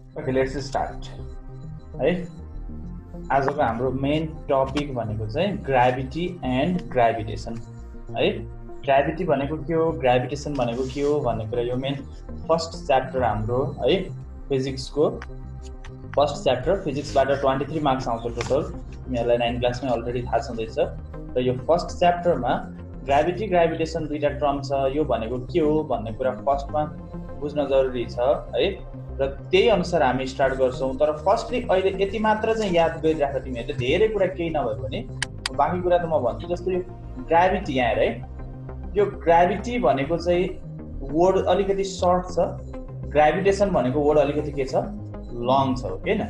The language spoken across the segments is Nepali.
ओके, लेट्स स्टार्ट है। आजको हाम्रो मेन टपिक भनेको चाहिँ ग्राभिटी एन्ड ग्राभिटेसन है। ग्राभिटी भनेको के हो, ग्राभिटेसन भनेको के हो भन्ने कुरा यो मेन फर्स्ट च्याप्टर हाम्रो है फिजिक्सको फर्स्ट च्याप्टर। फिजिक्सबाट 23 मार्क्स आउँछ टोटल, तिमीहरूलाई 9 क्लासमै अलरेडी थाहा छँदैछ। र यो फर्स्ट च्याप्टरमा ग्राभिटी ग्राभिटेसन दुईटा टर्म छ, यो भनेको के हो भन्ने कुरा फर्स्टमा बुझ्न जरुरी छ है। र त्यही अनुसार हामी स्टार्ट गर्छौँ। तर फर्स्टली अहिले यति मात्र चाहिँ याद गरिराख तिमीहरूले, धेरै कुरा केही नभए पनि बाँकी कुरा त म भन्छु। जस्तो यो ग्राभिटी यहाँ है, यो ग्राभिटी भनेको चाहिँ वर्ड अलिकति सर्ट छ, ग्राभिटेसन भनेको वर्ड अलिकति के छ, लङ छ, ओके न।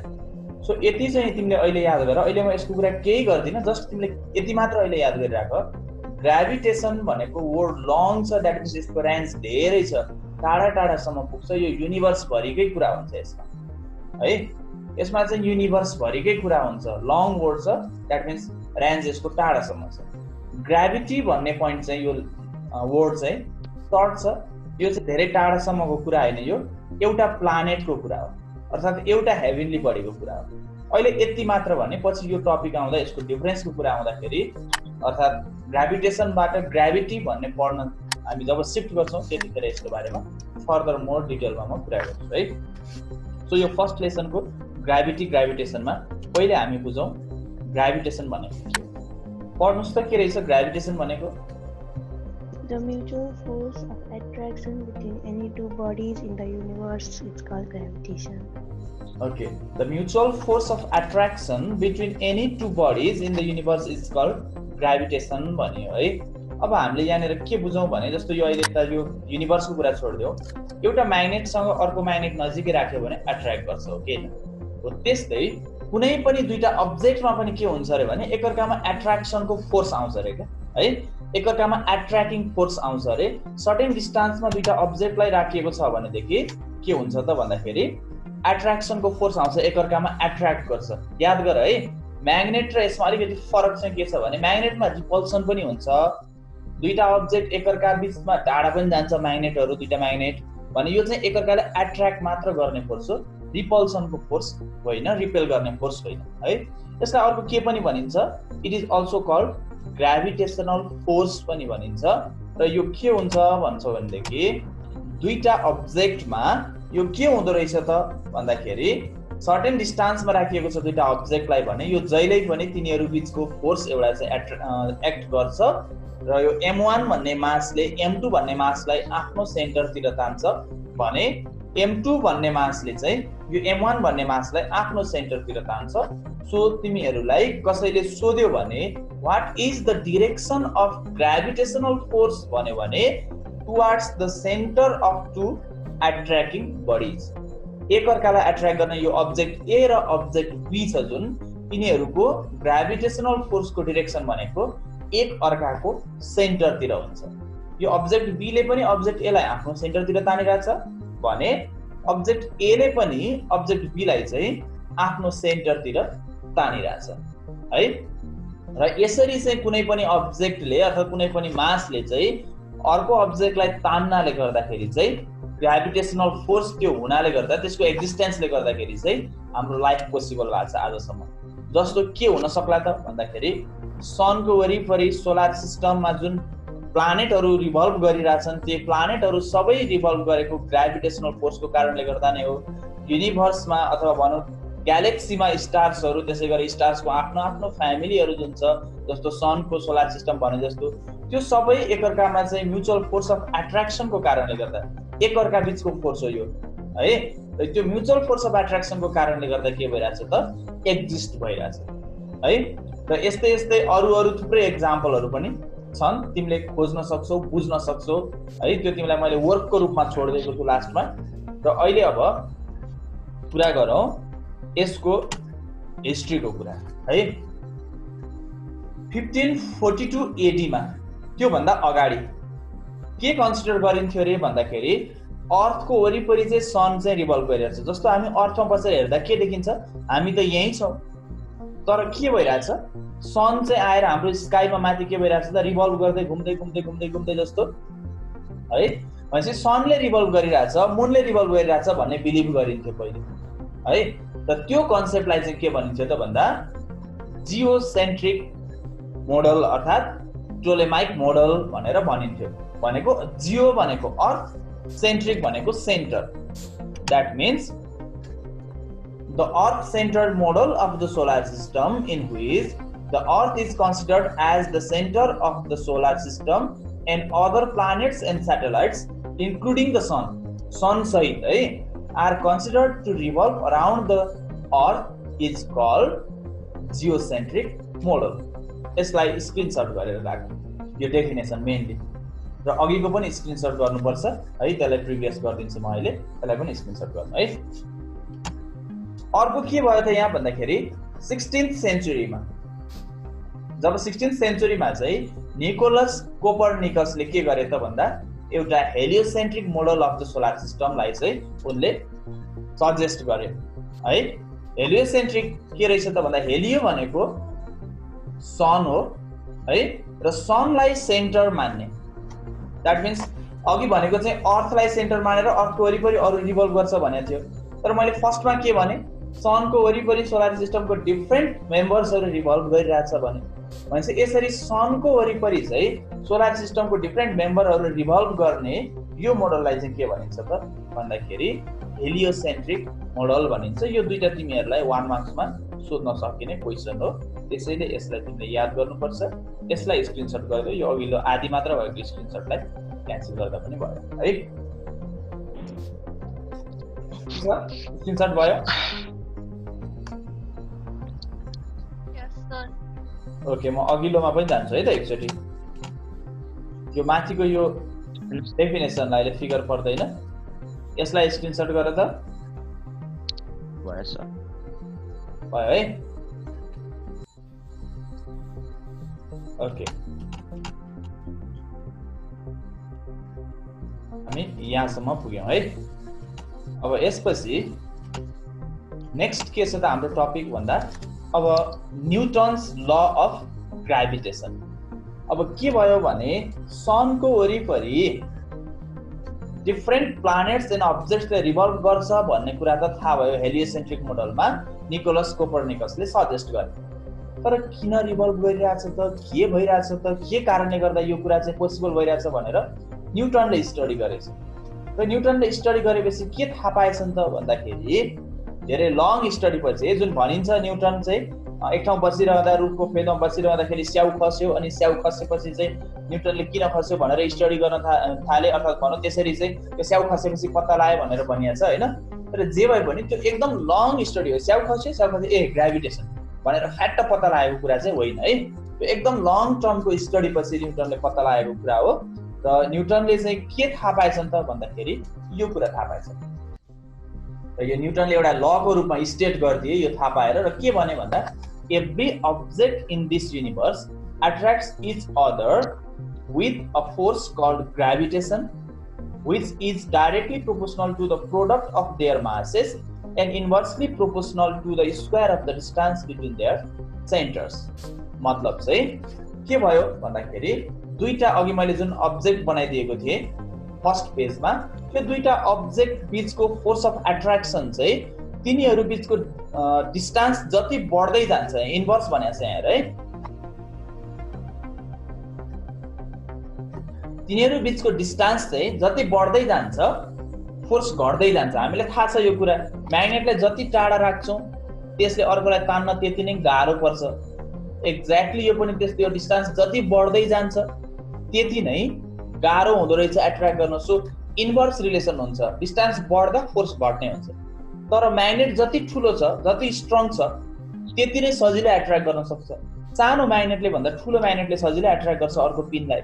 सो यति चाहिँ तिमीले अहिले याद गर। अहिले म यसको कुरा केही गर्दिनँ, जस्ट तिमीले यति मात्र अहिले याद गरिराख। ग्राभिटेसन भनेको वर्ड लङ छ, द्याट मिन्स यसको रेन्ज धेरै छ, टाढा टाढासम्म पुग्छ। यो युनिभर्स भरिकै कुरा हुन्छ यसमा है। यसमा चाहिँ युनिभर्स भरिकै कुरा हुन्छ, लङ वर्ड छ, द्याट मिन्स रेन्ज यसको टाढासम्म छ। ग्राभिटी भन्ने पोइन्ट चाहिँ यो वर्ड चाहिँ सर्ट छ, यो चाहिँ धेरै टाढासम्मको कुरा होइन, यो एउटा प्लानेटको कुरा हो, अर्थात् एउटा हेभेनली बडीको कुरा हो। अहिले यति मात्र भने पछि यो टपिक आउँदा यसको डिफरेन्सको कुरा आउँदाखेरि, अर्थात् ग्राभिटेसनबाट ग्राभिटी भन्ने पढ्न हामी जब सिफ्ट गर्छौँ त्यतिखेर यसको बारेमा फर्दर मोर डिटेलमा म कुरा गर्छु है। सो यो फर्स्ट लेसनको ग्राभिटी ग्राभिटेसनमा पहिले हामी बुझौँ ग्राभिटेसन भनेको के हो। पढ्नुस् त के रहेछ ग्राभिटेसन भनेको। The mutual force of attraction between any two bodies in the universe is called gravitation. Okay, the mutual force of attraction between any two bodies in the universe is called gravitation भन्यो है। अब हामीले यहाँनिर के बुझौँ भने, जस्तो यो अहिले त यो युनिभर्सको कुरा छोडिदियो, एउटा म्याग्नेटसँग अर्को म्याग्नेट नजिकै राख्यो भने एट्र्याक्ट गर्छ, ओके न। हो त्यस्तै कुनै पनि दुईटा अब्जेक्टमा पनि के हुन्छ अरे भने एकअर्कामा एट्र्याक्सनको फोर्स आउँछ अरे क्या है, एकअर्कामा एट्र्याक्टिङ फोर्स आउँछ अरे। सर्टेन डिस्टेन्समा दुईटा अब्जेक्टलाई राखिएको छ भनेदेखि के हुन्छ त भन्दाखेरि एट्र्याक्सनको फोर्स आउँछ, एकअर्कामा एट्र्याक्ट गर्छ। याद गर है, म्याग्नेट र यसमा अलिकति फरक चाहिँ के छ भने म्याग्नेटमा रिपल्सन पनि हुन्छ, दुईटा अब्जेक्ट एकअर्का बिचमा टाढा पनि जान्छ म्याग्नेटहरू, दुईटा म्याग्नेट भने यो चाहिँ एकअर्कालाई एट्र्याक्ट मात्र गर्ने फोर्स हो, रिपल्सनको फोर्स होइन, रिपेल गर्ने फोर्स होइन है। यसलाई अर्को के पनि भनिन्छ, it is also called gravitational force पनि भनिन्छ। र यो के हुन्छ भन्छ भनेदेखि दुईटा अब्जेक्टमा यो के हुँदो रहेछ त भन्दाखेरि सर्टेन डिस्टेन्समा राखिएको छ दुईटा अब्जेक्टलाई भने यो जहिल्यै पनि तिनीहरू बिचको फोर्स एउटा चाहिँ एक्ट गर्छ र यो m1 भन्ने मासले m2 भन्ने मासलाई आफ्नो सेन्टरतिर तान्छ भने m2 भन्ने मासले चाहिँ यो m1 भन्ने मासलाई आफ्नो सेन्टरतिर तान्छ। सो तिमीहरूलाई कसैले सोध्यो भने what is the direction of gravitational force भन्यो भने towards the centre of two attracting bodies, एकअर्कालाई एट्र्याक्ट गर्ने यो अब्जेक्ट ए र अब्जेक्ट बी छ जुन, तिनीहरूको ग्राभिटेसनल फोर्सको डिरेक्सन भनेको एक अर्काको सेन्टरतिर हुन्छ। यो अब्जेक्ट बी ले पनि अब्जेक्ट ए लाई आफ्नो सेन्टरतिर तानिरहेछ भने अब्जेक्ट ए ले पनि अब्जेक्ट बी लाई चाहिँ आफ्नो सेन्टरतिर तानिरहेछ है। र यसरी चाहिँ कुनै पनि अब्जेक्टले अथवा कुनै पनि मासले चाहिँ अर्को अब्जेक्टलाई तान्नाले गर्दाखेरि चाहिँ ग्राभिटेसनल फोर्स त्यो हुनाले गर्दा त्यसको एक्जिस्टेन्सले गर्दाखेरि चाहिँ हाम्रो लाइफ पोसिबल भएको छ आजसम्म। जस्तो के हुन सक्ला त भन्दाखेरि सनको वरिपरि सोलर सिस्टममा जुन प्लानेटहरू रिभल्भ गरिरहेछन् त्यो प्लानेटहरू सबै रिभल्भ गरेको ग्राभिटेसनल फोर्सको कारणले गर्दा नै हो। युनिभर्समा अथवा भनौँ ग्यालेक्सीमा स्टार्सहरू, त्यसै गरी स्टार्सको आफ्नो आफ्नो फ्यामिलीहरू जुन छ, जस्तो सनको सोलर सिस्टम भने जस्तो, त्यो सबै एकअर्कामा चाहिँ म्युचुअल फोर्स अफ एट्र्याक्सनको कारणले गर्दा एकअर्का बिचको फोर्स हो यो है। र त्यो म्युचुअल फोर्स अफ एट्र्याक्सनको कारणले गर्दा के भइरहेछ त एक्जिस्ट भइरहेछ है। र यस्तै यस्तै अरू थुप्रै एक्जाम्पलहरू पनि छन्, तिमीले खोज्न सक्छौ, बुझ्न सक्छौ है। त्यो तिमीलाई मैले वर्कको रूपमा छोडिदिएको छु लास्टमा। र अहिले अब कुरा गरौँ यसको हिस्ट्रीको कुरा है। 1542 AD मा, त्योभन्दा अगाडि के कन्सिडर गरिन्थ्यो अरे भन्दाखेरि अर्थको वरिपरि चाहिँ सन चाहिँ रिभल्भ गरिरहेछ। जस्तो हामी अर्थमा बसेर हेर्दा के देखिन्छ, हामी त यहीँ छौँ, तर के भइरहेछ, सन चाहिँ आएर हाम्रो स्काईमा माथि के भइरहेछ त रिभल्भ गर्दै घुम्दै घुम्दै घुम्दै घुम्दै जस्तो है। भनेपछि सनले रिभल्भ गरिरहेछ, मुनले रिभल्भ गरिरहेछ भन्ने बिलिभ गरिन्थ्यो पहिले है। र त्यो कन्सेप्टलाई चाहिँ के भनिन्छ त भन्दा जियोसेन्ट्रिक मोडल अर्थात् टोलेमाइक मोडल भनेर भनिन्थ्यो। भनेको जियो भनेको अर्थ, सेन्ट्रिक भनेको centre. That means the earth-centered model of the solar system in which the earth is considered as the center of the solar system and other planets and satellites including the sun सहित है are considered to revolve around the earth is called geocentric model। यसलाई स्क्रिनशट गरेर राख्नु यो डेफिनेसन मेनली, र अघिको पनि स्क्रिनशट गर्नुपर्छ है, त्यसलाई प्रिभियस गरिदिन्छु म अहिले, त्यसलाई पनि स्क्रिनशट गर्नु है। अर्को के भयो त यहाँ भन्दाखेरि 16th सेन्चुरीमा, जब 16th सेन्चुरीमा चाहिँ निकोलस कोपरनिकसले के गरे त भन्दा एउटा हेलियोसेन्ट्रिक मोडल अफ द सोलर सिस्टमलाई चाहिँ उनले सजेस्ट गरे है। हेलियोसेन्ट्रिक के रहेछ त भन्दा हेलियो भनेको सन हो है, र सनलाई सेन्टर मान्ने। द्याट मिन्स अघि भनेको चाहिँ अर्थलाई सेन्टर मानेर अर्थको वरिपरि अरू रिभल्भ गर्छ भनेको थियो, तर मैले फर्स्टमा के भने सनको वरिपरि सोलर सिस्टमको डिफ्रेन्ट मेम्बर्सहरू रिभल्भ गरिरहेछ भने, भनेपछि यसरी सनको वरिपरि चाहिँ सोलर सिस्टमको डिफ्रेन्ट मेम्बरहरू रिभल्भ गर्ने यो मोडललाई चाहिँ के भनिन्छ त भन्दाखेरि हेलियोसेन्ट्रिक मोडल भनिन्छ। यो दुईटा तिमीहरूलाई 1 मार्क्समा सोध्न सकिने क्वेसन हो, त्यसैले यसलाई तिमीले याद गर्नुपर्छ। यसलाई स्क्रिनशट गरिदियो, यो अघिल्लो आदि मात्र भएको स्क्रिनशटलाई क्यान्सल गर्दा पनि भयो है। स्क्रिनशट भयो? ओके, म अघिल्लोमा पनि जान्छु है त एकचोटि। यो माथिको यो डेफिनेसनलाई अहिले फिगर पर्दैन, यसलाई स्क्रिनशट गर त भयो है। ओके, हामी यहाँसम्म पुग्यौँ है। अब यसपछि नेक्स्ट के छ त हाम्रो टपिक भन्दा अब न्युटन्स ल अफ ग्राभिटेसन। अब के भयो भने सनको वरिपरि डिफ्रेन्ट प्लानेट्स एन्ड अब्जेक्ट्सले रिभल्भ गर्छ भन्ने कुरा त थाहा भयो हेलियोसेन्ट्रिक मोडलमा निकोलस कोपरनिकसले सजेस्ट गरे। तर किन रिभल्भ गरिरहेछ त, के भइरहेछ त, के कारणले गर्दा यो कुरा चाहिँ पोसिबल भइरहेछ भनेर न्युटनले स्टडी गरेछ। र न्युटनले स्टडी गरेपछि के थाहा पाएछन् त भन्दाखेरि धेरै लङ स्टडी पछि जुन भनिन्छ न्युटन चाहिँ एक ठाउँ बसिरहँदा रुखको फेदमा बसिरहँदाखेरि स्याउ खस्यो, अनि स्याउ खसेपछि चाहिँ न्युटनले किन खस्यो भनेर स्टडी गर्न थाले, अर्थात् भनौँ त्यसरी चाहिँ त्यो स्याउ खसेपछि पत्ता लाग्यो भनेर भनिएको छ होइन। तर जे भए पनि त्यो एकदम लङ स्टडी हो। स्याउ खस्यो ए ग्राभिटेसन भनेर फ्याट्ट पत्ता लागेको कुरा चाहिँ होइन है, त्यो एकदम लङ टर्मको स्टडी पछि न्युटनले पत्ता लागेको कुरा हो। र न्युटनले चाहिँ के थाहा पाएछन् त भन्दाखेरि यो कुरा थाहा पाएछन्, र यो न्युटनले एउटा लको रूपमा स्टेट गरिदिए यो थाहा पाएर। र के भने भन्दा every object in this universe attracts each other with a force called gravitation, which is directly proportional to the product of their masses and inversely proportional to the square of the distance between their centers। मतलब चाहिँ के भयो भन्दाखेरि दुईटा अघि मैले जुन अब्जेक्ट बनाइदिएको थिएँ फर्स्ट पेजमा, त्यो दुईटा अब्जेक्ट बीचको फोर्स अफ एट्र्याक्सन चाहिँ तिनीहरू बीचको डिस्टेन्स जति बढ्दै जान्छ, इन्भर्स भनेको छ यहाँ है, तिनीहरू बीचको डिस्टेन्स चाहिँ जति बढ्दै जान्छ फोर्स घट्दै जान्छ। हामीलाई थाहा छ यो कुरा, म्याग्नेटलाई जति टाढा राख्छौँ त्यसले अर्कोलाई तान्न त्यति नै गाह्रो पर्छ। एक्ज्याक्टली यो पनि त्यस्तो, डिस्टेन्स जति बढ्दै जान्छ त्यति नै गाह्रो हुँदो रहेछ एट्र्याक्ट गर्न। सो इन्भर्स रिलेसन हुन्छ, डिस्टेन्स बढ्दा फोर्स घट्ने हुन्छ। तर म्याग्नेट जति ठुलो छ, जति स्ट्रङ छ त्यति नै सजिलै एट्र्याक्ट गर्न सक्छ। सानो म्याग्नेटले भन्दा ठुलो म्याग्नेटले सजिलै एट्र्याक्ट गर्छ अर्को पिनलाई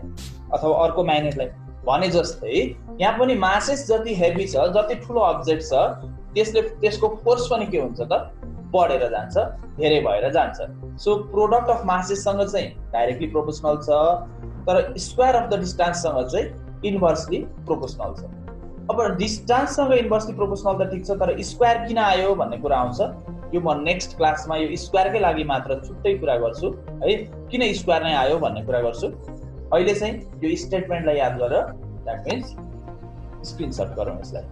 अथवा अर्को म्याग्नेटलाई। भने जस्तै यहाँ पनि मासेस जति हेभी छ, जति ठुलो अब्जेक्ट छ त्यसले त्यसको फोर्स पनि के हुन्छ त बढेर जान्छ, धेरै भएर जान्छ। सो प्रोडक्ट अफ मासेससँग चाहिँ डाइरेक्टली प्रोपोर्सनल छ, तर स्क्वायर अफ द डिस्टेन्ससँग चाहिँ इन्भर्सली प्रोपोर्सनल छ। अब डिस्टेन्ससँग इन्भर्सली प्रोपोर्सनल त ठिक छ, तर स्क्वायर किन आयो भन्ने कुरा आउँछ। यो म नेक्स्ट क्लासमा यो स्क्वायरकै लागि मात्र छुट्टै कुरा गर्छु है, किन स्क्वायर नै आयो भन्ने कुरा गर्छु। अहिले चाहिँ यो स्टेटमेन्टलाई याद गर, द्याट मिन्स स्क्रिनशट गरौँ यसलाई।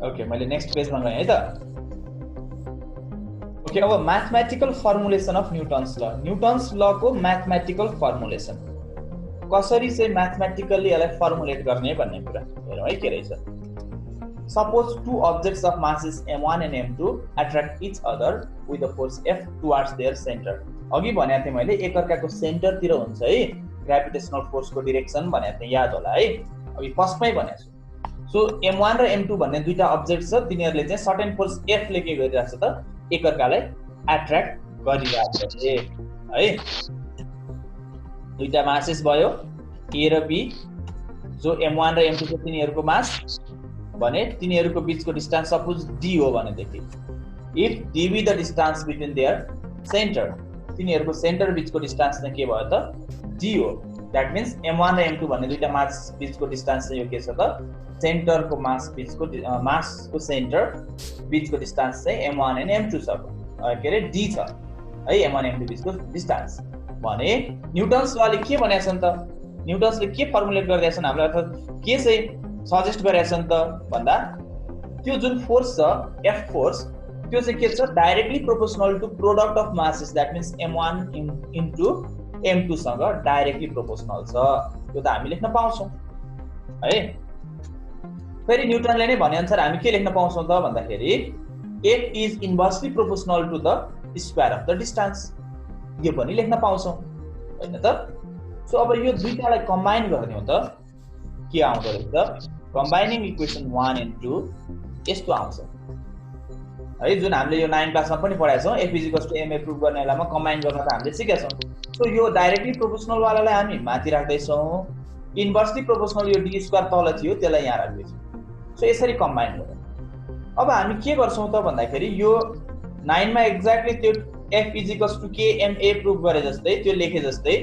ओके मैले नेक्स्ट पेजमा गएँ है त ओके अब म्याथमेटिकल फर्मुलेसन अफ न्युटन्स ल न्युटन्स लको म्याथमेटिकल फर्मुलेसन कसरी चाहिँ म्याथमेटिकल्ली यसलाई फर्मुलेट गर्ने भन्ने कुरा हेरौँ है के रहेछ suppose two objects of masses m1 and m2 attract each other with a force F towards their center अघि भनेको थिएँ मैले एकअर्काको सेन्टरतिर हुन्छ है ग्राभिटेसनल फोर्सको डिरेक्सन भनेको थिएँ याद होला है अब फर्स्टमै भनेको छु सो m1 र m2 भन्ने दुईटा अब्जेक्ट छ तिनीहरूले चाहिँ सर्टेन फोर्स F ले के गरिरहेछ त एकअर्कालाई एट्र्याक्ट गरिरहेछ है दुईटा मासेस भयो A र B जो m1 र m2 छ तिनीहरूको मास भने तिनीहरूको बीचको डिस्टेन्स सपोज d हो भनेदेखि if d be the distance between their center तिनीहरूको सेन्टर बीचको डिस्टेन्स चाहिँ के भयो त d हो दैट मीन्स m1 र m2 भन्ने दुईटा मास बीचको डिस्टेन्स चाहिँ यो के छ त सेन्टरको मास बीचको मासको सेन्टर बीचको डिस्टेन्स चाहिँ m1 and m2 छ के रे d छ है m1 m2 बीचको डिस्टेन्स भने न्युटन्स लले के भनेछ नि त न्युटन्सले के फर्मुलेट गर्दैछ हामीलाई अर्थात के चाहिँ सजेस्ट गरेछन् त भन्दा त्यो जुन फोर्स छ F फोर्स त्यो चाहिँ के छ directly proportional to product of masses that means m1 into m2 सँग डाइरेक्टली प्रोपोर्सनल छ त्यो त हामी लेख्न पाउँछौं है फेरि न्युटनले नै भने अनुसार हामी के लेख्न पाउँछौं त भन्दाखेरि F is inversely proportional to the square of the distance यो पनि लेख्न पाउँछौं हैन त सो अब यो दुईटालाई कम्बाइन गर्ने हो त के आउँदो रहेछ कम्बाइनिङ इक्वेसन 1 and 2 यस्तो आउँछ है जुन हामीले यो 9 क्लासमा पनि पढाएको छौं F = ma प्रुफ गर्ने बेलामा कम्बाइन गर्न त हामीले सिकेका छौं सो यो डाइरेक्टली प्रोपोर्सनल वालालाई हामी माथि राख्दै छौं इन्भर्सली प्रोपोर्सनल यो d स्क्वायर तल थियो त्यसलाई यहाँ राख्दै छौं सो यसरी कम्बाइन गरौँ अब हामी के गर्छौं त भन्दाखेरि यो 9 मा एक्ज्याक्टली त्यो F = kma प्रुफ गरे जस्तै त्यो लेखे जस्तै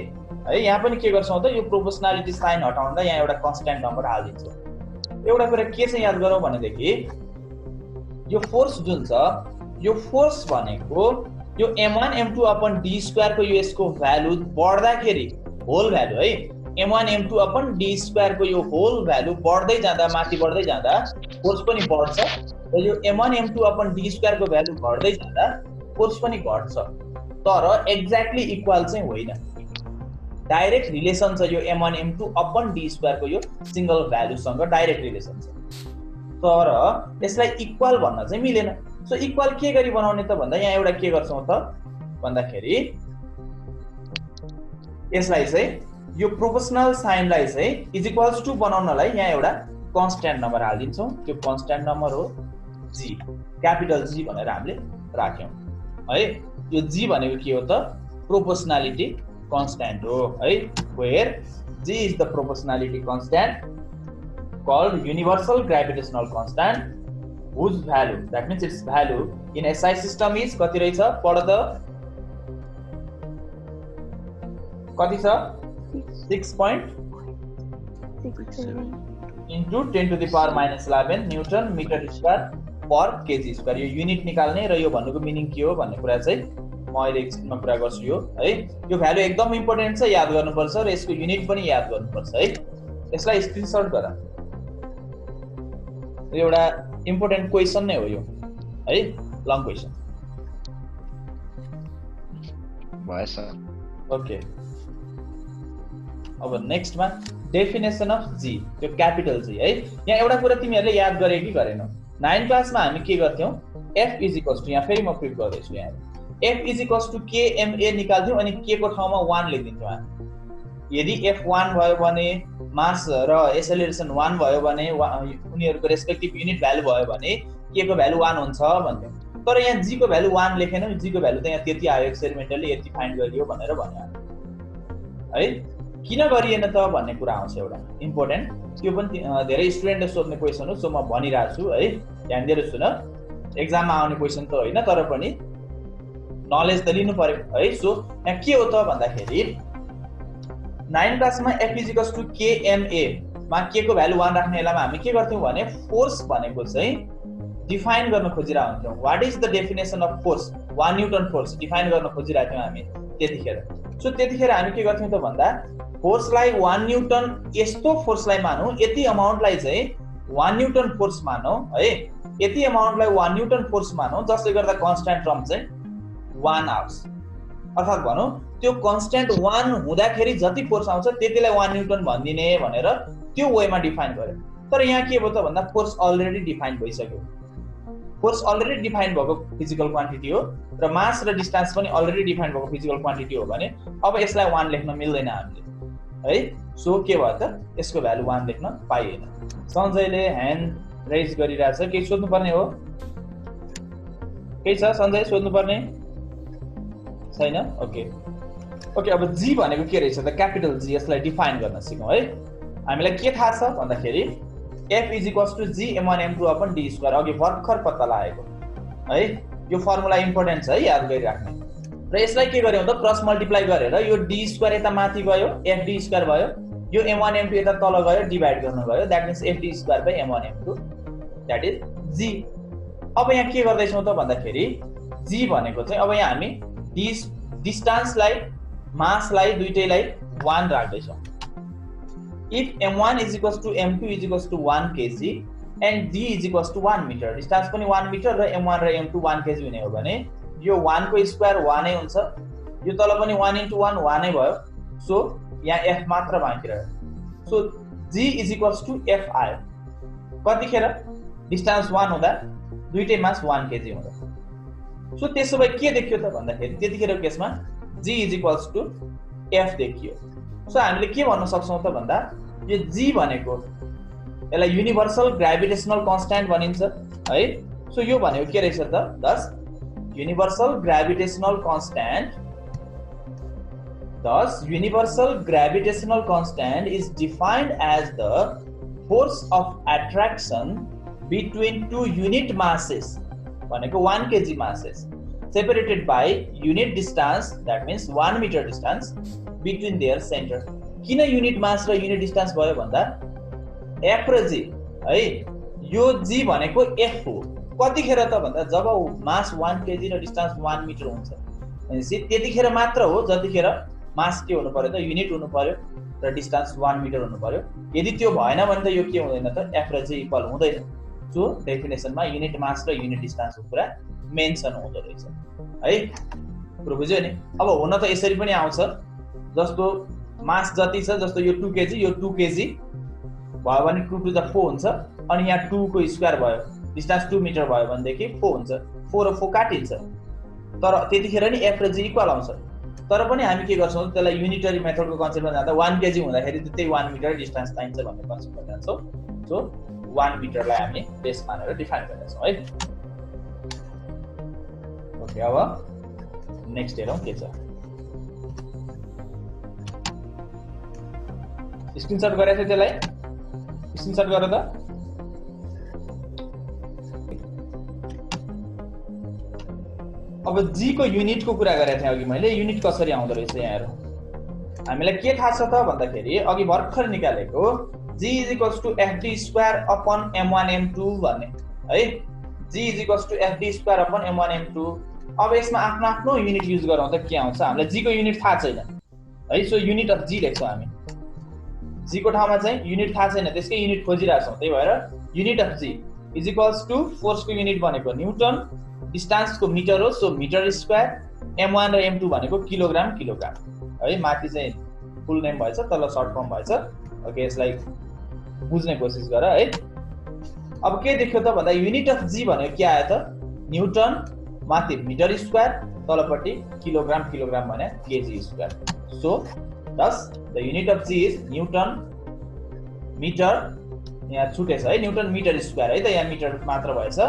है यहाँ पनि के गर्छौं त यो प्रोपोर्सनालिटी साइन हटाउँदा यहाँ एउटा कन्स्ट्यान्ट नम्बर हाल्दिन्छौं एउटा कुरा के चाहिँ याद गरौँ भनेदेखि यो फोर्स जुन छ यो फोर्स भनेको यो m1 m2 upon d square को यो यसको भ्यालु बढ्दाखेरि होल भ्यालु है m1 m2 upon d square को यो होल भ्यालु बढ्दै जाँदा माथि बढ्दै जाँदा फोर्स पनि बढ्छ र यो m1 m2 upon d square को भ्यालु घट्दै जाँदा फोर्स पनि घट्छ तर एक्ज्याक्टली इक्वल चाहिँ होइन डाइरेक्ट रिलेसन छ यो m1 m2 upon d square को यो सिंगल भ्यालु सँग डाइरेक्ट रिलेसन छ तर यसलाई इक्वल भन्न चाहिँ मिलेन सो इक्वल के गरी बनाउने त भन्दा यहाँ एउटा के गर्छौं त भन्दाखेरि यसलाई चाहिँ यो प्रोपोर्सनल साइनलाई चाहिँ इज इक्वल्स टु बनाउनलाई यहाँ एउटा कन्स्ट्यान्ट नम्बर हाल्दिन्छौं त्यो कन्स्ट्यान्ट नम्बर हो g क्यापिटल G भनेर हामीले राख्यौं है यो g भनेको के हो त प्रोपोर्सनालिटी constant हो है where g is the proportionality constant called universal gravitational constant whose value that means its value in SI system is कति रहेछ पढ त कति छ 6.67 into 10 to the power minus 11 Newton metre square per KG square यो युनिट निकाल्ने र यो भन्नुको मिनिङ के हो भन्ने कुरा चाहिँ म अहिले एकछिनमा कुरा गर्छु यो है यो भ्यालु एकदम इम्पोर्टेन्ट छ याद गर्नुपर्छ र यसको युनिट पनि याद गर्नुपर्छ है यसलाई स्क्रिनशट गर यो एउटा इम्पोर्टेन्ट क्वेशन नै हो यो है लङ क्वेशन भएछ ओके अब नेक्स्टमा डेफिनेसन अफ G त्यो क्यापिटल G है यहाँ एउटा कुरा तिमीहरुले याद गरे कि गरेनौ 9 क्लासमा हामी के गर्थ्यौ F यहाँ फेरि म प्रिन्ट गर्दै छु यहाँ F kma निकाल्थ्यौ अनि k को ठाउँमा 1 लेखिदिन्थ्यौ यदि F1 भयो भने मास र एसेलरेसन 1 भयो भने उनीहरुको रेस्पेक्टिभ युनिट भ्यालु भयो भने k को भ्यालु 1 हुन्छ भन्थ्यौ तर यहाँ g को भ्यालु 1 लेखेनौ g को भ्यालु त यहाँ त्यति आयो एक्सपेरिमेन्टली यति फाइन्ड गरियो भनेर भन्यो है किन गरिएन त भन्ने कुरा आउँछ एउटा इम्पोर्टेन्ट त्यो पनि धेरै स्टुडेन्टले सोध्ने क्वेशन हो सो म भनिरा छु है ध्यान दिएर सुन एक्जाममा आउने क्वेशन त होइन तर पनि नलेज त लिनु पर्यो है सो यहाँ के हो त भन्दाखेरि 9 क्लासमा F kma मा k को भ्यालु 1 राख्ने बेलामा हामी के गर्थ्यौ भने फोर्स भनेको चाहिँ डिफाइन गर्न खोजिरा हुन्थ्यौ what is the definition of force 1 newton force define गर्न खोजिरा थियौ हामी त्यतिखेर सो त्यतिखेर हामी के गर्थ्यौ त भन्दा फोर्सलाई 1 न्यूटन यस्तो फोर्सलाई मानौ यति अमाउन्टलाई चाहिँ 1 न्यूटन फोर्स मानौ है यति अमाउन्टलाई 1 न्युटन फोर्स मानौँ जसले गर्दा कन्स्ट्यान्ट टर्म चाहिँ 1 आउँछ। अर्थात् भनौँ त्यो कन्स्ट्यान्ट 1 हुँदाखेरि जति फोर्स आउँछ त्यतिलाई 1 न्युटन भनिदिने भनेर त्यो वेमा डिफाइन गर्यो। तर यहाँ के भयो त भन्दा फोर्स अलरेडी डिफाइन भइसक्यो। फोर्स अलरेडी डिफाइन भएको फिजिकल क्वान्टिटी हो र मास र डिस्टेन्स पनि अलरेडी डिफाइन भएको फिजिकल क्वान्टिटी हो भने अब यसलाई 1 लेख्न मिल्दैन हामीले है। सो के भयो त यसको भ्यालु 1 लेख्न पाइएन। सञ्जयले ह्यान्ड रेज गरिरहेछ, केही सोध्नु पर्ने हो? केही छ सञ्जय सोध्नु पर्ने छैन? Okay okay. अब जी भनेको के रहेछ त? क्यापिटल जी। यसलाई डिफाइन गर्न सिकौँ है। हामीलाई के थाहा छ भन्दाखेरि F = G m1 m2 upon d square, अघि भर्खर पत्ता लागेको है। यो फर्मुला इम्पोर्टेन्ट छ है, याद गरिराख्ने। र यसलाई के गर्यौं त क्रस मल्टिप्लाई गरेर यो d स्क्वायर यता माथि गयो, fd स्क्वायर भयो, यो m1 m2 यता तल गयो, डिभाइड गर्नु गयो, that means fd square by m1 m2 that is g। अब यहाँ के गर्दै छौं त भन्दाखेरि g भनेको चाहिँ अब यहाँ हामी डिस्टेन्सलाई मासलाई दुईटैलाई 1 राख्दै छौं। If m1 = m2 = 1 kg and d = 1 meter, distance पनि 1 मिटर र m1 र m2 1 kg हुने हो भने यो 1 को स्क्वायर 1 नै हुन्छ, यो तल पनि 1 * 1 1 नै भयो। सो यहाँ f मात्र बाँकी रह्यो। सो g = f आयो। कतिखेर? डिस्टेन्स 1 हुँदा, दुईटै मास 1 kg हुँदा। सो त्यसो भए के देखियो त भन्दाखेरि त्यतिखेरको केसमा g = f देखियो। सो हामीले के भन्न सक्छौं त भन्दा यो g भनेको यसलाई युनिभर्सल ग्रेभिटेशनल कन्स्ट्यान्ट भनिन्छ है। सो यो भनेको के रहेछ त? thus universal gravitational constant is defined as the force of attraction between two unit masses भनेको 1 kg masses separated by unit distance, that means 1 meter distance between their center। किन युनिट मास र युनिट डिस्टेन्स भयो भन्दा f र g है। यो g भनेको f हो। कतिखेर त भन्दा जब मास 1 kg र डिस्टेन्स 1 मिटर हुन्छ भनेपछि त्यतिखेर मात्र हो जतिखेर मास के हुनु पर्यो त? युनिट हुनु पर्यो र डिस्टेन्स 1 मिटर हुनु पर्यो। यदि त्यो भएन भने त यो के हुँदैन त? f र g इक्वल हुँदैन। सो डेफिनेसनमा युनिट मास र युनिट डिस्टेन्सको कुरा मेन्सन हुँदो रहेछ है। कुरो बुझ्यो नि? अब हुन त यसरी पनि आउँछ, जस्तो मास जति छ, जस्तो यो 2 kg, यो 2 kg भयो भने 2 to the 4 हुन्छ, अनि यहाँ 2 को स्क्वायर भयो, डिस्टेन्स 2 मिटर भयो भनेदेखि 4 हुन्छ, 4 र 4 काटिन्छ। तर त्यतिखेर नि f र g इक्वल आउँछ। तर पनि हामी के गर्छौं त्यसलाई युनिटरी मेथडको कन्सेप्टमा जाँदा 1 kg हुँदाखेरि त्यही 1 मिटर डिस्टेन्स चाहिन्छ भन्ने कन्सेप्टमा जान्छौं। सो 1 मिटरलाई हामी बेस मानेर डिफाइन गर्छौं है। ओके, अब नेक्स्ट हेरौं के छ। स्क्रिनशट गरेछ त्यसलाई? स्क्रिनशट गर त। अब g को युनिट को कुरा गरेको थिएँ अघि मैले। युनिट कसरी आउँदो रहेछ यहाँ हेरौँ। हामीलाई के थाहा छ त भन्दाखेरि अघि भर्खर निकालेको g = fd² upon m1 m2 भन्ने है। g = fd² upon m1 m2। अब यसमा आफ्नो आफ्नो युनिट युज गरौँ त के आउँछ? हामीलाई g को युनिट थाहा छैन है। सो युनिट अफ g लेख्छौँ हामी। g को ठाउँमा चाहिँ युनिट थाहा छैन, त्यसकै युनिट खोजिरहेछौँ। त्यही भएर युनिट अफ g = फोर्स को युनिट भनेको न्युटन, डिस्टेन्स को मिटर हो, सो मिटर स्क्वायर, m1 र m2 भनेको किलोग्राम किलोग्राम है। माथि चाहिँ फुल नेम भएछ, तल सर्ट फर्म भएछ। ओके, यसलाई बुझ्ने कोसिस गर है। अब के देख्यो त भन्दा युनिट अफ g भनेको के आयो त? न्युटन, माथि मिटर स्क्वायर, तलपट्टि किलोग्राम किलोग्राम भने KG square. So thus the unit of g is Newton metre, यहाँ छुटेछ है, न्युटन मिटर स्क्वायर है त, यहाँ मिटर मात्र भएछ,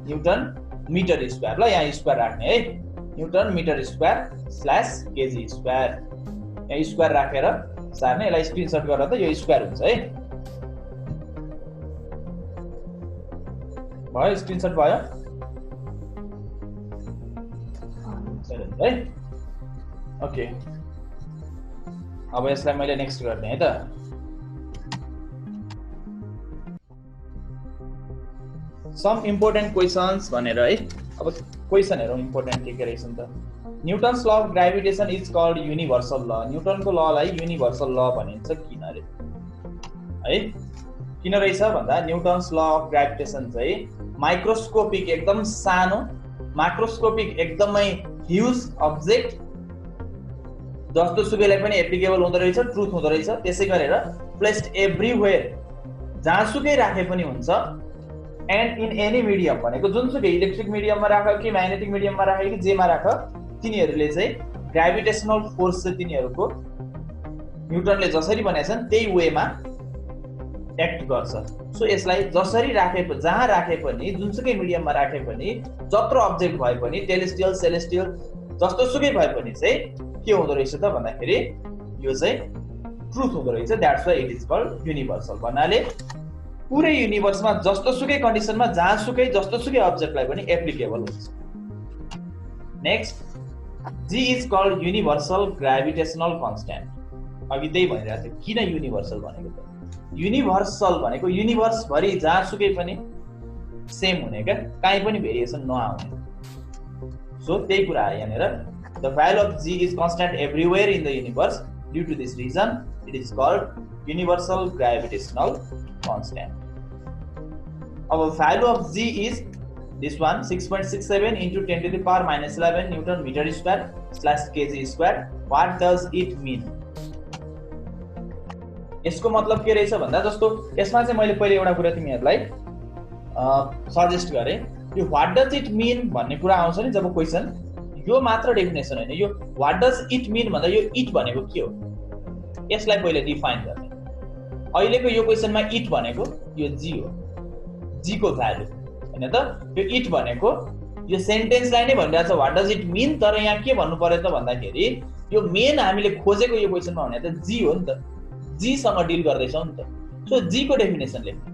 न्युटन मिटर स्क्वायर। ल यहाँ स्क्वायर राख्ने है, Newton metre square slash KG square. यहाँ स्क्वायर राखेर सार्ने। यसलाई स्क्रिनशट गरेर त यो स्क्वायर हुन्छ है। भयो? स्क्रिनशट भयो है? ओके, अब यसलाई मैले नेक्स्ट गर्ने है त। सम इम्पोर्टेन्ट क्वेशन्स भनेर है। अब क्वेशन हेरौँ इम्पोर्टेन्ट के रहेछन् त। Newton's law of gravitation is called universal law. न्युटनको ललाई युनिभर्सल ल भनिन्छ किन रे है? किन रहेछ भन्दा न्युटन्स ल अफ ग्रेभिटेसन चाहिँ माइक्रोस्कोपिक एकदम सानो, माइक्रोस्कोपिक एकदमै ह्युज अब्जेक्ट जस्तो सुकैलाई पनि एप्लिकेबल हुँदो रहेछ, ट्रुथ हुँदो रहेछ। त्यसै गरेर प्लेस्ड एभ्रिवेयर, जहाँसुकै राखे पनि हुन्छ। एन्ड इन एनी मिडियम भनेको जुनसुकै इलेक्ट्रिक मिडियममा राख कि म्याग्नेटिक मिडियममा राख कि जेमा राख, तिनीहरूले चाहिँ ग्राभिटेसनल फोर्स चाहिँ तिनीहरूको न्युटनले जसरी भनेका छन् त्यही वेमा एक्ट गर्छ। सो यसलाई जसरी राखे, जहाँ राखे पनि, जुनसुकै मिडियममा राखे पनि, जत्रो अब्जेक्ट भए पनि, टेरेस्ट्रियल सेलेस्टियल जस्तो सुकै भए पनि चाहिँ के हुँदो रहेछ त भन्दाखेरि यो चाहिँ ट्रुथ हुँदो रहेछ। That's why it is called universal. भन्नाले पुरै युनिभर्समा जस्तो सुकै कन्डिसनमा, जहाँसुकै जस्तो सुकै अब्जेक्टलाई पनि एप्लिकेबल हुन्छ। Next, G is called universal gravitational constant. अघि त्यही भनिरहेको थियो, किन युनिभर्सल भनेको त? युनिभर्सल भनेको युनिभर्स भरि जहाँसुकै पनि सेम हुने क्या, कहीँ पनि भेरिएसन नआउने। सो त्यही कुरा आयो यहाँनिर। The value of G is constant everywhere in the universe. Due to this reason, it is called universal gravitational constant. Our value of G is this one, 6.67 into 10 to the power minus 11 Newton meter square slash kg square. What does it mean? यसको मतलब के रहेछ भन्दा, जस्तो यसमा चाहिँ मैले पहिले एउटा कुरा तिमीहरूलाई सजेस्ट गरेँ, yo what does it mean भन्ने कुरा आउँछ नि जब क्वेसन, यो मात्र डेफिनेसन होइन, yo what does it mean भन्दा यो इट भनेको के हो यसलाई पहिले डिफाइन गर्ने। अहिलेको यो क्वेसनमा इट भनेको यो जी हो, जी को भ्यालु हैन त। यो इट भनेको यो सेन्टेन्सलाई नै भनिरहेको छ व्हाट डज इट मिन, तर यहाँ के भन्नु पर्यो त भन्दाखेरि यो मेन हामीले खोजेको यो क्वेसनमा भने त जी हो नि त, जी सँग डिल गर्दैछौँ नि त। सो जी को डेफिनेसन लेख्नु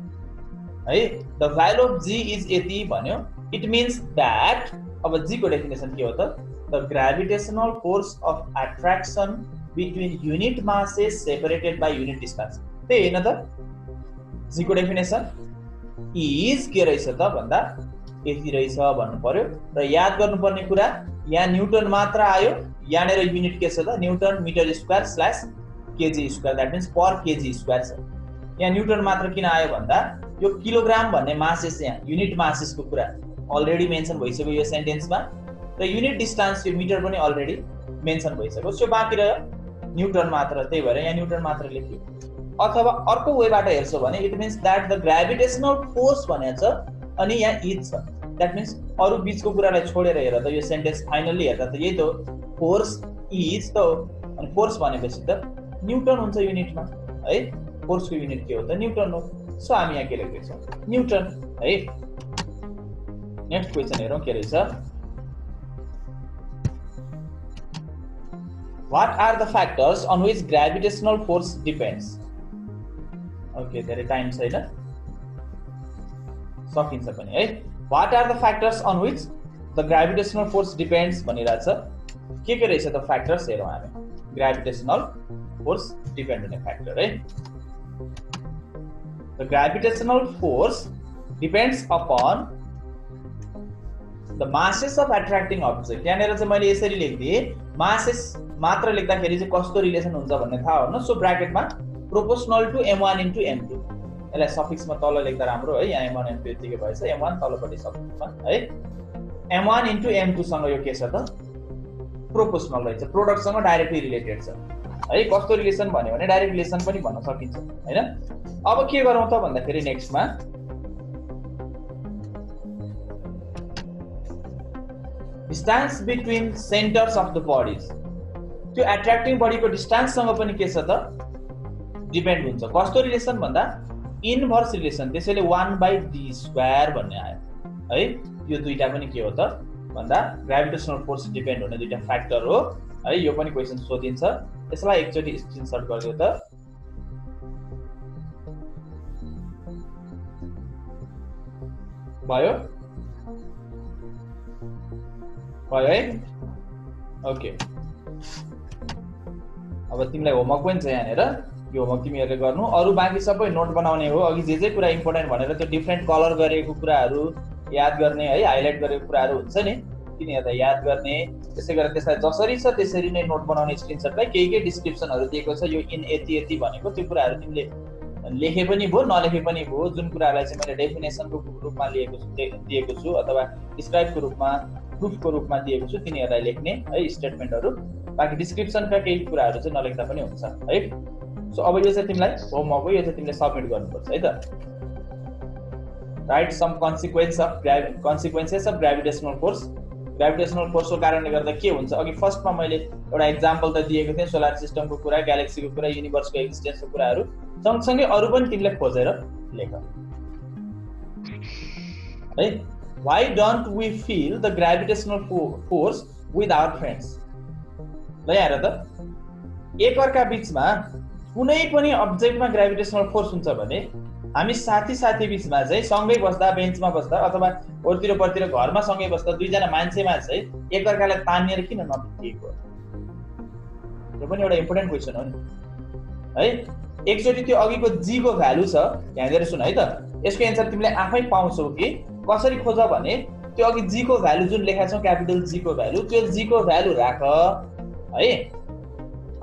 है, the value of G is यति भन्यो, इट मिन्स दैट। अब जी को डेफिनेसन के हो त? The gravitational force of attraction between unit masses separated by unit distance. त्यही होइन त जी को डेफिनेसन? इज के रहेछ त भन्दा यति रहेछ भन्नु पर्यो। र याद गर्नुपर्ने कुरा, यहाँ न्युटन मात्र आयो, यहाँनिर युनिट के छ त? Newton metre square slash KG square, that means per KG square छ। यहाँ न्युटन मात्र किन आयो भन्दा यो किलोग्राम भन्ने मासेस, यहाँ युनिट मासेसको कुरा अलरेडी मेन्सन भइसक्यो यो सेन्टेन्समा, र युनिट डिस्टेन्स यो मिटर पनि अलरेडी मेन्सन भइसक्यो। सो बाँकी रह्यो न्युटन मात्र, त्यही भएर यहाँ न्युटन मात्र लेख्यो। अथवा अर्को वेबाट हेर्छौ भने it means that the gravitational force भनेको छ अनि यहाँ इज छ, द्याट मिन्स अरु बीचको कुरालाई छोडेर हेर त यो सेन्टेन्स फाइनल्ली हेर्दा त यही त हो, फोर्स इज त हो। अनि फोर्स भनेपछि त न्युटन हुन्छ युनिटमा है, फोर्सको युनिट के हो त? न्युटन हो। सो हामी यहाँ के लेख्दैछौँ? न्युटन है। नेक्स्ट क्वेसन हेरौँ के रहेछ। What are the factors on which gravitational force depends? Okay, धेरै टाइम छैन, सकिन्छ पनि है। What are the factors on which the gravitational force depends भनिरहेछ। के रहेछ त फ्याक्टर्स हेरौँ हामी। ग्राभिटेसनल फोर्स डिपेन्ड हुने फ्याक्टर है। The gravitational force depends upon the masses of attracting object। यहाँनिर चाहिँ मैले यसरी लेख्दिएँ, मासेस मात्र लेख्दाखेरि चाहिँ कस्तो रिलेसन हुन्छ भन्ने थाहा हुन। सो ब्राकेटमा proportional to m1 into m2, यसलाई सफिक्समा तल लेख्दा राम्रो है। यहाँ m1 m2 यतिकै भएछ, m1 तलपट्टि सफिक्समा है। m1 इन्टु m2 सँग यो के छ त? प्रोपोर्सनल रहेछ, प्रोडक्टसँग डाइरेक्टली रिलेटेड छ है। कस्तो रिलेसन भन्यो भने डाइरेक्ट रिलेसन पनि भन्न सकिन्छ हैन। अब के गरौँ त भन्दाखेरि नेक्स्टमा distance between centres of the bodies, त्यो एट्र्याक्टिङ बडीको डिस्टेन्ससँग पनि के छ त? डिपेन्ड हुन्छ। कस्तो रिलेसन भन्दा इन्भर्स रिलेसन, त्यसैले 1/d² भन्ने आयो है। यो दुईटा पनि के हो त भन्दा ग्राभिटेसनल फोर्स डिपेन्ड हुने दुईटा फ्याक्टर हो है। यो पनि क्वेसन सोधिन्छ, यसलाई एकचोटि स्क्रिनशट गरिदियो त। भयो भयो है। ओके, अब तिमीलाई होमवर्क पनि छ यहाँनिर, यो होमवर्क तिमीहरूले गर्नु। अरू बाँकी सबै नोट बनाउने हो। अघि जे कुरा इम्पोर्टेन्ट भनेर त्यो डिफ्रेन्ट कलर गरेको कुराहरू याद गर्ने है, हाइलाइट गरेको कुराहरू हुन्छ नि, तिनीहरूलाई याद गर्ने। त्यसै गरेर त्यसलाई जसरी छ त्यसरी नै नोट बनाउने। स्क्रिनशटलाई केही डिस्क्रिप्सनहरू दिएको छ, यो इन यति यति भनेको त्यो कुराहरू तिमीले लेखे पनि भयो नलेखे पनि भयो, जुन कुरालाई चाहिँ मैले डेफिनेसनको रूपमा दिएको छु अथवा डिस्क्राइबको रूपमा प्रुफको रूपमा दिएको छु तिनीहरूलाई लेख्ने है स्टेटमेन्टहरू। बाँकी डिस्क्रिप्सनका केही कुराहरू चाहिँ नलेख्दा पनि हुन्छ है। सो अब यो चाहिँ तिमीलाई होमवर्क हो, यो चाहिँ तिमीले सबमिट गर्नुपर्छ है त। Write some consequences of gravitational force. Gravitational फोर्सको कारणले गर्दा के हुन्छ, अघि फर्स्टमा मैले एउटा एक्जाम्पल त दिएको थिएँ, सोलर सिस्टमको कुरा, ग्यालेक्सीको कुरा, युनिभर्सको एक्जिस्टेन्सको कुराहरू, सँगसँगै अरू पनि तिमीले खोजेर लेख है। Why don't we feel the gravitational force with our friends? ल हेर त, एकअर्का बिचमा कुनै पनि अब्जेक्टमा ग्राभिटेसनल फोर्स हुन्छ भने हामी साथी बिचमा चाहिँ सँगै बस्दा, बेन्चमा बस्दा अथवा ओरतिर घरमा सँगै बस्दा दुईजना मान्छेमा चाहिँ एकअर्कालाई तानिएर किन नभित्रिएको? यो पनि एउटा इम्पोर्टेन्ट क्वेसन हो नि है। एकचोटि त्यो अघिको जी को भ्यालु छ, ध्यान दिएर सुन है त। यसको एन्सर तिमीले आफै पाउँछौ कि कसरी खोज भने त्यो अघि जी को भ्यालु जुन लेखेका छौ, क्यापिटल जी को भ्यालु, त्यो जी को भ्यालु राख है।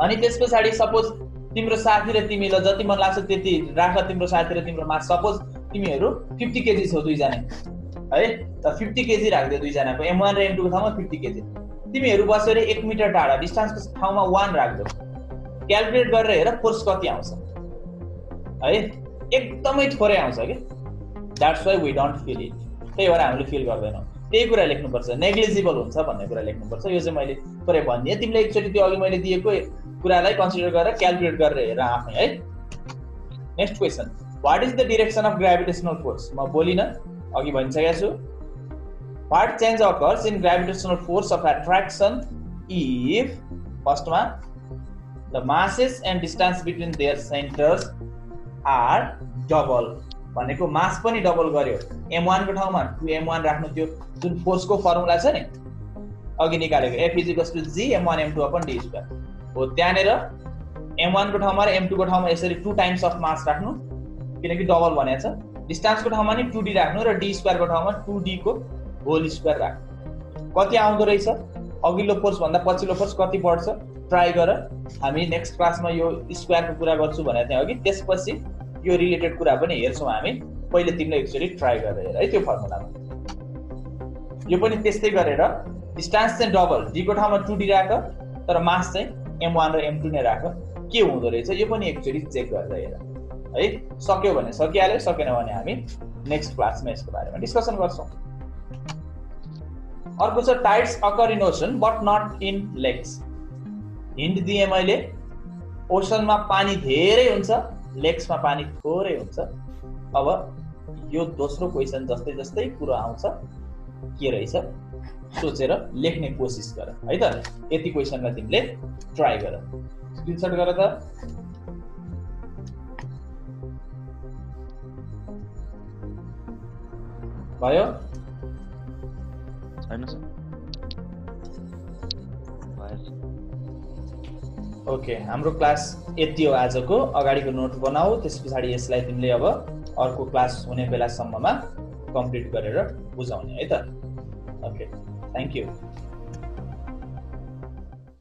अनि त्यस पछाडि सपोज तिम्रो साथी र तिमी ल जति मन लाग्छ त्यति राख, तिम्रो साथी र तिम्रो मास। सपोज तिमीहरू 50 केजी छौ दुईजना है, त 50 केजी राख्दै दुईजनाको m1 र m2 को ठाउँमा 50 केजी। तिमीहरू बसेर 1 मिटर टाढा डिस्टेन्सको ठाउँमा 1 राख्दौ, क्याल्कुलेट गरेर हेर फोर्स कति आउँछ है। एकदमै थोरै आउँछ कि, that's why we don't feel it. त्यही भएर हामीले फिल गर्दैनौँ। त्यही कुरा लेख्नुपर्छ, नेग्लिजिबल हुन्छ भन्ने कुरा लेख्नुपर्छ। यो चाहिँ मैले थोरै भनिदिएँ, तिमीले एकचोटि त्यो अघि मैले दिएको कुरालाई कन्सिडर गरेर क्याल्कुलेट गरेर हेर आफै है। Next question, what is the direction of gravitational force? म बोलिनँ, अघि भनिसकेको छु। What change occurs in gravitational force of attraction if फर्स्टमा the masses and distance between their centres are double. भनेको मास पनि डबल गर्यो, m1 को ठाउँमा 2m1 राख्नु, त्यो जुन फोर्सको फर्मुला छ नि अघि निकालेको F = G m1 m2/d² हो। त्यहाँनिर m1 को ठाउँमा र m2 को ठाउँमा यसरी 2 टाइम्स अफ मास राख्नु, किनकि डबल भनेको छ। डिस्टेन्सको ठाउँमा नि 2d राख्नु र d² को ठाउँमा 2d को होल स्क्वायर राख्नु। कति आउँदो रहेछ? अघिल्लो फोर्स भन्दा पछिल्लो फोर्स कति बढ्छ ट्राई गर। हामी नेक्स्ट क्लासमा यो स्क्वायरको कुरा गर्छु भनेको थिएँ अघि, त्यसपछि यो रिलेटेड कुरा पनि हेर्छौँ हामी। पहिले तिमीले एकचोटि ट्राई गरेर हेर है त्यो फर्मुलामा। यो पनि त्यस्तै गरेर डिस्टेन्स चाहिँ डबल, d को ठाउँमा 2d राख, तर मास चाहिँ m1 र m2 नै राख। के हुँदो रहेछ यो पनि एकचोटि चेक गरेर हेर है। सक्यो भने सकिहाल्यो, सकेन भने हामी नेक्स्ट क्लासमा यसको बारेमा डिस्कसन गर्छौँ। अर्को छ tides occur in ocean but not in lakes. Hint दिएँ मैले, ओसनमा पानी धेरै हुन्छ, लेक्समा पानी थोरै हुन्छ। अब यो दोस्रो क्वेसन जस्तै कुरो आउँछ, के रहेछ सोचेर लेख्ने कोसिस गर है त। यति क्वेसनलाई तिमीले ट्राई गर, स्क्रिनशट गर त। भयो? छैन सर। ओके, हाम्रो क्लास यति हो आजको। अगाडिको नोट बनाऊ, त्यस पछाडि यसलाई तिमीले अब अर्को क्लास हुने बेलासम्ममा कम्प्लिट गरेर बुझाउने है त। Okay, thank you.